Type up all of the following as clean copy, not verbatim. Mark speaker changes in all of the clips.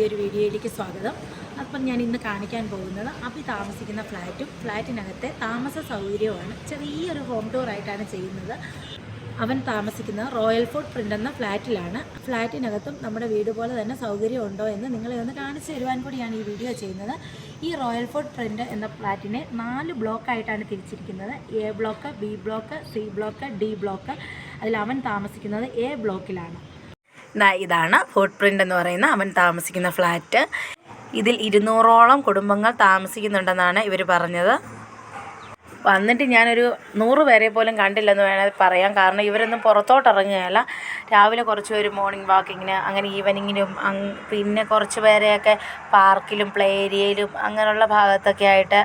Speaker 1: പുതിയൊരു വീഡിയോയിലേക്ക് സ്വാഗതം. അപ്പം ഞാൻ ഇന്ന് കാണിക്കാൻ പോകുന്നത് അഭി താമസിക്കുന്ന ഫ്ലാറ്റും ഫ്ലാറ്റിനകത്തെ താമസ സൗകര്യവുമാണ്. ചെറിയൊരു ഹോം ടൂറായിട്ടാണ് ചെയ്യുന്നത്. അവൻ താമസിക്കുന്നത് റോയൽ ഫുഡ് പ്രിൻ്റ് എന്ന ഫ്ലാറ്റിലാണ്. ഫ്ലാറ്റിനകത്തും നമ്മുടെ വീട് പോലെ തന്നെ സൗകര്യമുണ്ടോ എന്ന് നിങ്ങളെ ഒന്ന് കാണിച്ചു തരുവാൻ കൂടിയാണ് ഈ വീഡിയോ ചെയ്യുന്നത്. ഈ റോയൽ ഫുഡ് പ്രിൻ്റ് എന്ന ഫ്ലാറ്റിനെ 4 ബ്ലോക്കായിട്ടാണ് തിരിച്ചിരിക്കുന്നത്. A block, B block, C block, D block. അതിൽ അവൻ താമസിക്കുന്നത് എ ബ്ലോക്കിലാണ്. ഇതാണ് ഫുഡ് പ്രിൻ്റ് എന്ന് പറയുന്ന അവൻ താമസിക്കുന്ന ഫ്ലാറ്റ്. ഇതിൽ 200ഓളം കുടുംബങ്ങൾ താമസിക്കുന്നുണ്ടെന്നാണ് ഇവർ പറഞ്ഞത്. വന്നിട്ട് ഞാനൊരു 100 പേരെ പോലും കണ്ടില്ലെന്ന് വേണമെങ്കിൽ പറയാം. കാരണം ഇവരൊന്നും പുറത്തോട്ട് ഇറങ്ങുകയല്ല. രാവിലെ കുറച്ച് പേര് മോർണിംഗ് വാക്കിങ്ങിന്, അങ്ങനെ ഈവനിങ്ങിനും, പിന്നെ കുറച്ച് പേരെയൊക്കെ പാർക്കിലും പ്ലേ ഏരിയയിലും അങ്ങനെയുള്ള ഭാഗത്തൊക്കെ ആയിട്ട്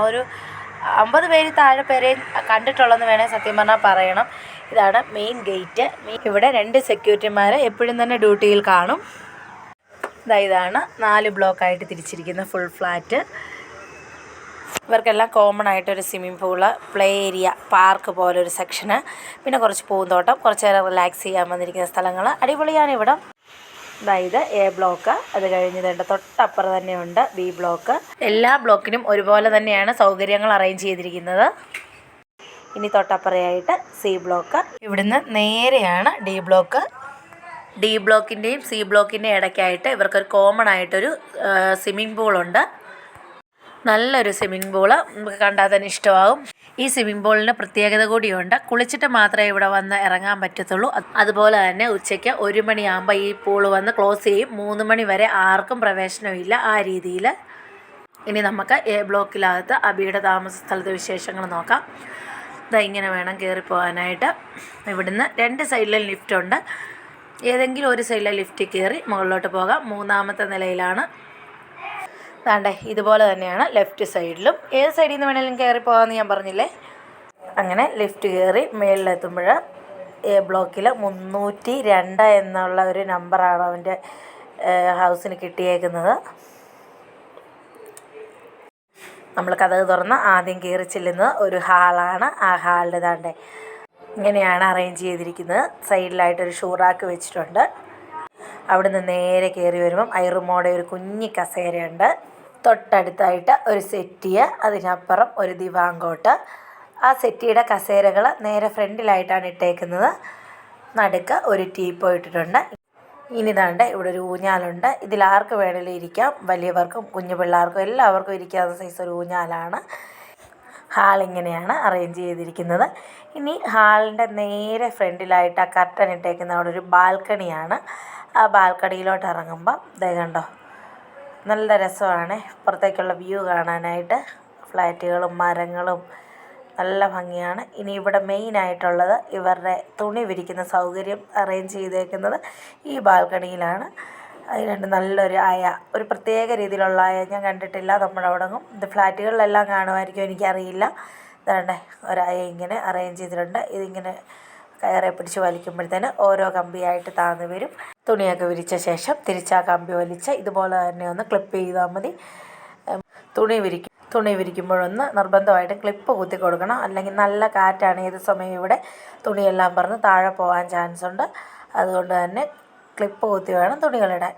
Speaker 1: ഒരു 50 പേര് താഴെ പേരെ കണ്ടിട്ടുള്ളതെന്ന് വേണമെങ്കിൽ സത്യം പറഞ്ഞാൽ പറയണം. ഇതാണ് മെയിൻ ഗേറ്റ്. ഇവിടെ 2 സെക്യൂരിറ്റിമാർ എപ്പോഴും തന്നെ ഡ്യൂട്ടിയിൽ കാണും. ഇതാണ് 4 ബ്ലോക്കായിട്ട് തിരിച്ചിരിക്കുന്ന ഫുൾ ഫ്ലാറ്റ്. ഇവർക്കെല്ലാം കോമൺ ആയിട്ടൊരു swimming pool, play area, park പോലൊരു സെക്ഷന്, പിന്നെ കുറച്ച് പൂന്തോട്ടം, കുറച്ച് നേരം റിലാക്സ് ചെയ്യാൻ വന്നിരിക്കുന്ന സ്ഥലങ്ങൾ. അടിപൊളിയാണ് ഇവിടം. ഇത് എ ബ്ലോക്ക്. അത് കഴിഞ്ഞതുണ്ട് തൊട്ടപ്പുറം തന്നെയുണ്ട് ബി ബ്ലോക്ക്. എല്ലാ ബ്ലോക്കിനും ഒരുപോലെ തന്നെയാണ് സൗകര്യങ്ങൾ അറേഞ്ച് ചെയ്തിരിക്കുന്നത്. ഇനി തൊട്ടപ്പുറയായിട്ട് സി ബ്ലോക്ക്. ഇവിടുന്ന് നേരെയാണ് ഡി ബ്ലോക്ക്. ഡി ബ്ലോക്കിൻ്റെയും സി ബ്ലോക്കിൻ്റെയും ഇടയ്ക്കായിട്ട് ഇവർക്കൊരു കോമൺ ആയിട്ടൊരു സ്വിമ്മിംഗ് പൂളുണ്ട്. നല്ലൊരു സ്വിമ്മിംഗ് പൂള്, നമുക്ക് കണ്ടാൽ തന്നെ ഇഷ്ടമാകും. ഈ സ്വിമ്മിംഗ് പൂളിന് പ്രത്യേകത കൂടിയുണ്ട്. കുളിച്ചിട്ട് മാത്രമേ ഇവിടെ വന്ന് ഇറങ്ങാൻ പറ്റത്തുള്ളൂ. അതുപോലെ തന്നെ ഉച്ചയ്ക്ക് 1 മണിയാകുമ്പോൾ ഈ പൂള് വന്ന് ക്ലോസ് ചെയ്യും. 3 മണി വരെ ആർക്കും പ്രവേശനമില്ല ആ രീതിയിൽ. ഇനി നമുക്ക് എ ബ്ലോക്കിനകത്ത് അബിയുടെ താമസ സ്ഥലത്തെ വിശേഷങ്ങൾ നോക്കാം. ഇങ്ങനെ വേണം കയറിപ്പോകാനായിട്ട്. ഇവിടുന്ന് 2 സൈഡിലും ലിഫ്റ്റുണ്ട്. ഏതെങ്കിലും ഒരു സൈഡിലെ ലിഫ്റ്റിൽ കയറി മുകളിലോട്ട് പോകാം. 3ാമത്തെ നിലയിലാണ്. ഇതുപോലെ തന്നെയാണ് ലെഫ്റ്റ് സൈഡിലും. ഏത് സൈഡിൽ നിന്ന് വേണമെങ്കിലും കയറി പോകാമെന്ന് ഞാൻ പറഞ്ഞില്ലേ. അങ്ങനെ ലിഫ്റ്റ് കയറി മേളിലെത്തുമ്പോൾ എ ബ്ലോക്കിൽ 302 എന്നുള്ള ഒരു നമ്പറാണ് അവൻ്റെ ഹൗസിന് കിട്ടിയേക്കുന്നത്. നമ്മൾ കതക് തുറന്ന് ആദ്യം കയറി ചെല്ലുന്നത് ഒരു ഹാളാണ്. ആ ഹാളിൻ്റെ ഇങ്ങനെയാണ് അറേഞ്ച് ചെയ്തിരിക്കുന്നത്. സൈഡിലായിട്ടൊരു ഷൂറാക്ക് വെച്ചിട്ടുണ്ട്. അവിടുന്ന് നേരെ കയറി വരുമ്പം ഐറുമോടെ ഒരു കുഞ്ഞി കസേരയുണ്ട്. തൊട്ടടുത്തായിട്ട് ഒരു സെറ്റിയ, അതിനപ്പുറം ഒരു ദിവാങ്കോട്ട്. ആ സെറ്റിയുടെ കസേരകൾ നേരെ ഫ്രണ്ടിലായിട്ടാണ് ഇട്ടേക്കുന്നത്. നടുക്ക് ഒരു ടീപ്പോ ഇട്ടിട്ടുണ്ട്. ഇനി ഇവിടെ ഒരു ഊഞ്ഞാലുണ്ട്. ഇതിൽ ആർക്ക് വേണമെങ്കിലും ഇരിക്കാം. വലിയവർക്കും കുഞ്ഞു പിള്ളേർക്കും എല്ലാവർക്കും ഇരിക്കാവുന്ന സൈസ് ഒരു ഊഞ്ഞാലാണ്. ഹാളിങ്ങനെയാണ് അറേഞ്ച് ചെയ്തിരിക്കുന്നത്. ഇനി ഹാളിൻ്റെ നേരെ ഫ്രണ്ടിലായിട്ട് ആ കർട്ടൻ ഇട്ടേക്കുന്ന അവിടെ ഒരു ബാൽക്കണിയാണ്. ആ ബാൽക്കണിയിലോട്ട് ഇറങ്ങുമ്പം കണ്ടോ, നല്ല രസമാണ് പുറത്തേക്കുള്ള വ്യൂ കാണാനായിട്ട്. ഫ്ലാറ്റുകളും മരങ്ങളും നല്ല ഭംഗിയാണ്. ഇനി ഇവിടെ മെയിനായിട്ടുള്ളത് ഇവരുടെ തുണി വിരിക്കുന്ന സൗകര്യം അറേഞ്ച് ചെയ്തേക്കുന്നത് ഈ ബാൽക്കണിയിലാണ്. അതിനുണ്ട് നല്ലൊരു അയ, ഒരു പ്രത്യേക രീതിയിലുള്ള അയ ഞാൻ കണ്ടിട്ടില്ല നമ്മുടെ അവിടെങ്ങും. ഇത് ഫ്ലാറ്റുകളിലെല്ലാം കാണുമായിരിക്കും, എനിക്കറിയില്ല. ഒരയ ഇങ്ങനെ അറേഞ്ച് ചെയ്തിട്ടുണ്ട്. ഇതിങ്ങനെ കയറെ പിടിച്ച് വലിക്കുമ്പോഴത്തേന് ഓരോ കമ്പിയായിട്ട് താഴ്ന്നു വരും. തുണിയൊക്കെ വിരിച്ച ശേഷം തിരിച്ചാ കമ്പി വലിച്ച് ഇതുപോലെ തന്നെ ഒന്ന് ക്ലിപ്പ് ചെയ്താൽ മതി. തുണി വിരിക്കുമ്പോഴൊന്ന് നിർബന്ധമായിട്ടും ക്ലിപ്പ് കുത്തി കൊടുക്കണം. അല്ലെങ്കിൽ നല്ല കാറ്റാണ് ഏത് സമയം ഇവിടെ തുണിയെല്ലാം പറന്ന് താഴെ പോകാൻ ചാൻസ് ഉണ്ട്. അതുകൊണ്ട് തന്നെ ക്ലിപ്പ് കുത്തി വേണം തുണികളിടാൻ.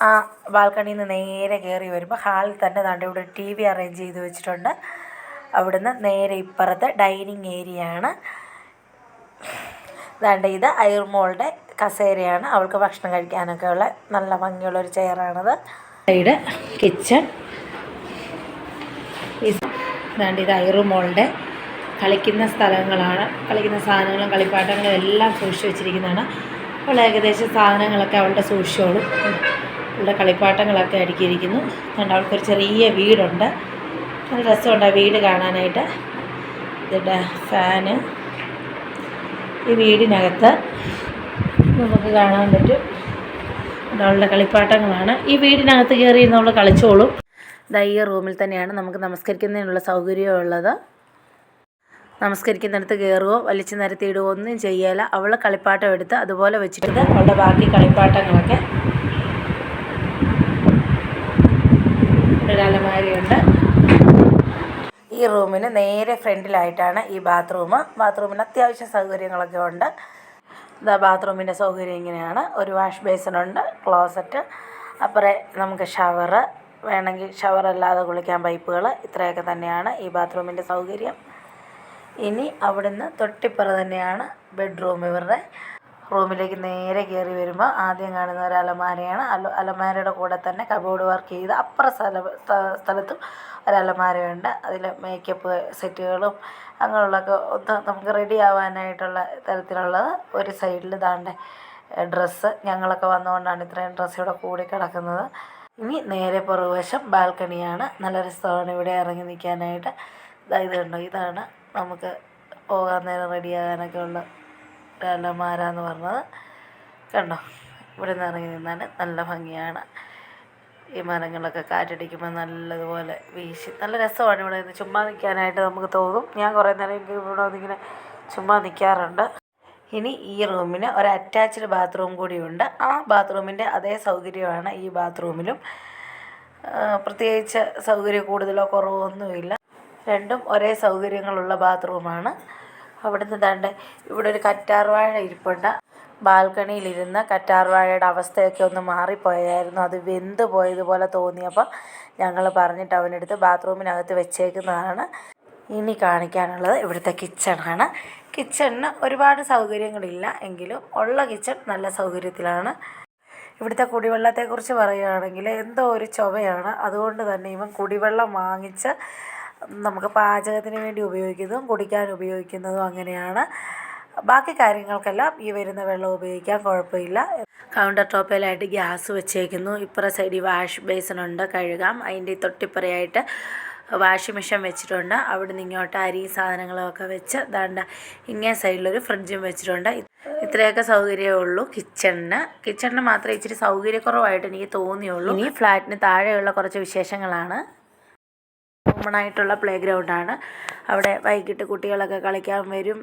Speaker 1: ആ ബാൽക്കണിയിൽ നിന്ന് നേരെ കയറി വരുമ്പോൾ ഹാളിൽ തന്നെ ഇവിടെ TV അറേഞ്ച് ചെയ്ത് വെച്ചിട്ടുണ്ട്. അവിടുന്ന് നേരെ ഇപ്പുറത്ത് ഡൈനിങ് ഏരിയയാണ്. ഇത് ഐർമോളുടെ കസേരയാണ്. അവൾക്ക് ഭക്ഷണം കഴിക്കാനൊക്കെ ഉള്ള നല്ല ഭംഗിയുള്ളൊരു ചെയറാണത്. Side kitchen. ഇത് ഐറുമോളുടെ കളിക്കുന്ന സ്ഥലങ്ങളാണ്. കളിക്കുന്ന സാധനങ്ങളും കളിപ്പാട്ടങ്ങളും എല്ലാം സൂക്ഷിച്ച് വെച്ചിരിക്കുന്നതാണ്. അവൾ ഏകദേശം സാധനങ്ങളൊക്കെ അവളുടെ സൂക്ഷിച്ചോളും. അവളുടെ കളിപ്പാട്ടങ്ങളൊക്കെ അടുക്കിയിരിക്കുന്നു. അവൾക്കൊരു ചെറിയ വീടുണ്ട്. നല്ല രസമുണ്ട് ആ വീട് കാണാനായിട്ട്. ഇതിൻ്റെ ഫാന് ഈ വീടിനകത്ത് നമുക്ക് കാണാൻ പറ്റും. അവളുടെ കളിപ്പാട്ടങ്ങളാണ്. ഈ വീടിനകത്ത് കയറി നമ്മൾ കളിച്ചോളും. ഈ റൂമിൽ തന്നെയാണ് നമുക്ക് നമസ്കരിക്കുന്നതിനുള്ള സൗകര്യമുള്ളത്. നമസ്കരിക്കുന്നിടത്ത് കയറുകയോ വലിച്ചു നിരത്തിയിടുകയോ ഒന്നും ചെയ്യല. അവൾ കളിപ്പാട്ടം എടുത്ത് അതുപോലെ വെച്ചിട്ട് അവളുടെ ബാക്കി കളിപ്പാട്ടങ്ങളൊക്കെ ഒരു അലമാരയുണ്ട്. ഈ റൂമിന് നേരെ ഫ്രണ്ടിലായിട്ടാണ് ഈ ബാത്റൂമിന് അത്യാവശ്യം സൗകര്യങ്ങളൊക്കെ ഉണ്ട്. ബാത്റൂമിൻ്റെ സൗകര്യം ഇങ്ങനെയാണ്. ഒരു വാഷ് ബേസിനുണ്ട്, ക്ലോസറ്റ്, അപ്പുറേ നമുക്ക് ഷവറ്, വേണമെങ്കിൽ ഷവറല്ലാതെ കുളിക്കാൻ പൈപ്പുകൾ. ഇത്രയൊക്കെ തന്നെയാണ് ഈ ബാത്റൂമിൻ്റെ സൗകര്യം. ഇനി അവിടുന്ന് തൊട്ടിപ്പുറ തന്നെയാണ് ബെഡ്റൂം. ഇവരുടെ റൂമിലേക്ക് നേരെ കയറി വരുമ്പോൾ ആദ്യം കാണുന്ന ഒരു അലമാരയാണ്. അലമാരയുടെ കൂടെ തന്നെ കബോർഡ് വർക്ക് ചെയ്ത് അപ്പുറ സ്ഥലത്തും ഒരു അലമാരയുണ്ട്. അതിൽ മേക്കപ്പ് സെറ്റുകളും അങ്ങനെയുള്ളതൊക്കെ ഒന്ന് നമുക്ക് റെഡി ആവാനായിട്ടുള്ള തരത്തിലുള്ളത്. ഒരു സൈഡിൽ ദാണ്ടെ ഡ്രസ്സ്, ഞങ്ങളൊക്കെ വന്നുകൊണ്ടാണ് ഇത്രയും ഡ്രസ്സ് ഇവിടെ കൂടി കിടക്കുന്നത്. ഇനി നേരെ പുറകുവശം ബാൽക്കണിയാണ്. നല്ല രസമാണ് ഇവിടെ ഇറങ്ങി നിൽക്കാനായിട്ട്. ഇത് കണ്ടോ, ഇതാണ് നമുക്ക് പോകാൻ നേരം റെഡിയാകാനൊക്കെ ഉള്ള ഒരു അലമാര എന്ന് പറഞ്ഞത്. കണ്ടോ, ഇവിടെ നിന്ന് ഇറങ്ങി നിന്നാൽ നല്ല ഭംഗിയാണ്. ഈ മരങ്ങളൊക്കെ കാറ്റടിക്കുമ്പോൾ നല്ലതുപോലെ വീശി നല്ല രസമാണ് ഇവിടെ നിന്ന് ചുമ്മാ നിൽക്കാനായിട്ട് നമുക്ക് തോന്നും. ഞാൻ കുറേ നേരം ഇവിടെ വന്നിങ്ങനെ ചുമ്മാ നിൽക്കാറുണ്ട്. ഇനി ഈ റൂമിന് ഒരു അറ്റാച്ച്ഡ് ബാത്റൂം കൂടിയുണ്ട്. ആ ബാത്റൂമിൻ്റെ അതേ സൗകര്യമാണ് ഈ ബാത്റൂമിലും. പ്രത്യേകിച്ച് സൗകര്യം കൂടുതലോ കുറവോ ഒന്നുമില്ല. രണ്ടും ഒരേ സൗകര്യങ്ങളുള്ള ബാത്റൂമാണ്. അവിടുന്ന് ദാണ്ടെ ഇവിടെ ഒരു കറ്റാർവാഴ ഇരിപ്പുണ്ട്. ബാൽക്കണിയിലിരുന്ന് കറ്റാർവാഴയുടെ അവസ്ഥയൊക്കെ ഒന്ന് മാറിപ്പോയായിരുന്നു. അത് വെന്ത് പോയതുപോലെ തോന്നിയപ്പോൾ ഞങ്ങൾ പറഞ്ഞിട്ട് അവനെടുത്ത് ബാത്റൂമിനകത്ത് വെച്ചേക്കുന്നതാണ്. ഇനി കാണിക്കാനുള്ളത് ഇവിടുത്തെ കിച്ചണാണ്. കിച്ചണിന് ഒരുപാട് സൗകര്യങ്ങളില്ല എങ്കിലും ഉള്ള കിച്ചൺ നല്ല സൗകര്യത്തിലാണ്. ഇവിടുത്തെ കുടിവെള്ളത്തെക്കുറിച്ച് പറയുകയാണെങ്കിൽ എന്തോ ഒരു ചുവയാണ്. അതുകൊണ്ട് തന്നെ ഇവൻ കുടിവെള്ളം വാങ്ങിച്ച് നമുക്ക് പാചകത്തിന് വേണ്ടി ഉപയോഗിക്കുന്നതും കുടിക്കാൻ ഉപയോഗിക്കുന്നതും അങ്ങനെയാണ്. ബാക്കി കാര്യങ്ങൾക്കെല്ലാം ഈ വരുന്ന വെള്ളം ഉപയോഗിക്കാൻ കുഴപ്പമില്ല. Counter ടോപ്പിലായിട്ട് gas വെച്ചേക്കുന്നു. ഇപ്പുറ സൈഡിൽ വാഷ് ബേസിനുണ്ട്, കഴുകാം. അതിൻ്റെ തൊട്ടിപ്പുറയായിട്ട് വാഷിംഗ് മെഷീൻ വെച്ചിട്ടുണ്ട്. അവിടുന്ന് ഇങ്ങോട്ട് അരി സാധനങ്ങളൊക്കെ വെച്ച് ദാണ്ട ഇങ്ങേ സൈഡിലൊരു ഫ്രിഡ്ജും വെച്ചിട്ടുണ്ട്. ഇത്രയൊക്കെ സൗകര്യമേ ഉള്ളൂ കിച്ചണിന് മാത്രമേ ഇച്ചിരി സൗകര്യക്കുറവായിട്ട് എനിക്ക് തോന്നിയുള്ളൂ. ഇനി ഫ്ലാറ്റിന് താഴെയുള്ള കുറച്ച് വിശേഷങ്ങളാണ്. കോമണായിട്ടുള്ള പ്ലേ ഗ്രൗണ്ടാണ്. അവിടെ വൈകിട്ട് കുട്ടികളൊക്കെ കളിക്കാൻ വരും.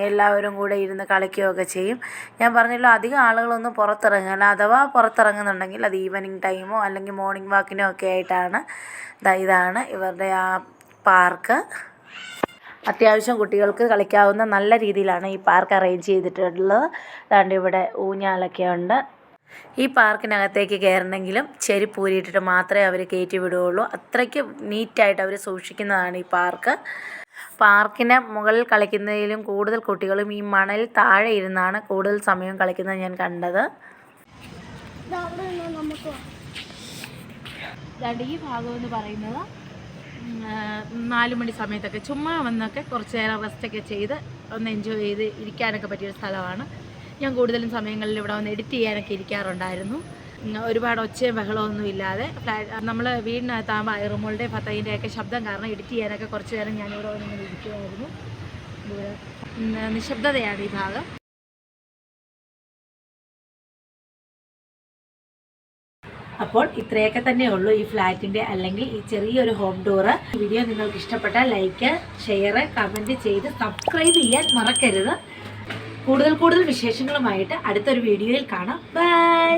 Speaker 1: എല്ലാവരും കൂടെ ഇരുന്ന് കളിക്കുകയൊക്കെ ചെയ്യും. ഞാൻ പറഞ്ഞല്ലോ, അധികം ആളുകളൊന്നും പുറത്തിറങ്ങില്ല. അഥവാ പുറത്തിറങ്ങുന്നുണ്ടെങ്കിൽ അത് ഈവനിങ് ടൈമോ അല്ലെങ്കിൽ മോർണിംഗ് വാക്കിനോ ഒക്കെ ആയിട്ടാണ്. ഇതാണ് ഇവരുടെ ആ പാർക്ക്. അത്യാവശ്യം കുട്ടികൾക്ക് കളിക്കാവുന്ന നല്ല രീതിയിലാണ് ഈ പാർക്ക് അറേഞ്ച് ചെയ്തിട്ടുള്ളത്. അതുകൊണ്ട് ഇവിടെ ഊഞ്ഞാലൊക്കെ ഉണ്ട്. ഈ പാർക്കിനകത്തേക്ക് കയറണമെങ്കിലും ചെരുപ്പ് ഊരിയിട്ടിട്ട് മാത്രമേ അവർ കയറ്റി വിടുകയുള്ളൂ. അത്രയ്ക്ക് നീറ്റായിട്ട് അവർ സൂക്ഷിക്കുന്നതാണ് ഈ പാർക്ക്. പാർക്കിന് മുകളിൽ കളിക്കുന്നതിലും കൂടുതൽ കുട്ടികളും ഈ മണലിൽ താഴെ ഇരുന്നാണ് കൂടുതൽ സമയം കളിക്കുന്നത് ഞാൻ കണ്ടത്. ഈ ഭാഗം എന്ന് പറയുന്നത് 4 മണി സമയത്തൊക്കെ ചുമ്മാ വന്നൊക്കെ കുറച്ച് നേരം റെസ്റ്റൊക്കെ ചെയ്ത് ഒന്ന് എൻജോയ് ചെയ്ത് ഇരിക്കാനൊക്കെ പറ്റിയൊരു സ്ഥലമാണ്. ഞാൻ കൂടുതലും സമയങ്ങളിൽ ഇവിടെ വന്ന് എഡിറ്റ് ചെയ്യാനൊക്കെ ഇരിക്കാറുണ്ടായിരുന്നു. ഒരുപാട് ഒച്ചയും ബഹളമൊന്നും ഇല്ലാതെ. നമ്മൾ വീടിനകത്താകുമ്പോൾ ഐറുമോളുടെ ഫത്തയിൻ്റെ ഒക്കെ ശബ്ദം കാരണം എഡിറ്റ് ചെയ്യാനൊക്കെ കുറച്ച് നേരം ഞാനിവിടെ വന്നിങ്ങനെ ഇരിക്കുമായിരുന്നു. നിശബ്ദതയാണ് ഈ ഭാഗം. അപ്പോൾ ഇത്രയൊക്കെ തന്നെ ഉള്ളൂ ഈ ഫ്ലാറ്റിൻ്റെ അല്ലെങ്കിൽ ഈ ചെറിയൊരു ഹോം ടൂറ്. വീഡിയോ നിങ്ങൾക്ക് ഇഷ്ടപ്പെട്ടാൽ ലൈക്ക്, ഷെയർ, കമൻറ്റ് ചെയ്ത് സബ്സ്ക്രൈബ് ചെയ്യാൻ മറക്കരുത്. കൂടുതൽ വിശേഷങ്ങളുമായിട്ട് അടുത്തൊരു വീഡിയോയിൽ കാണാം. ബൈ.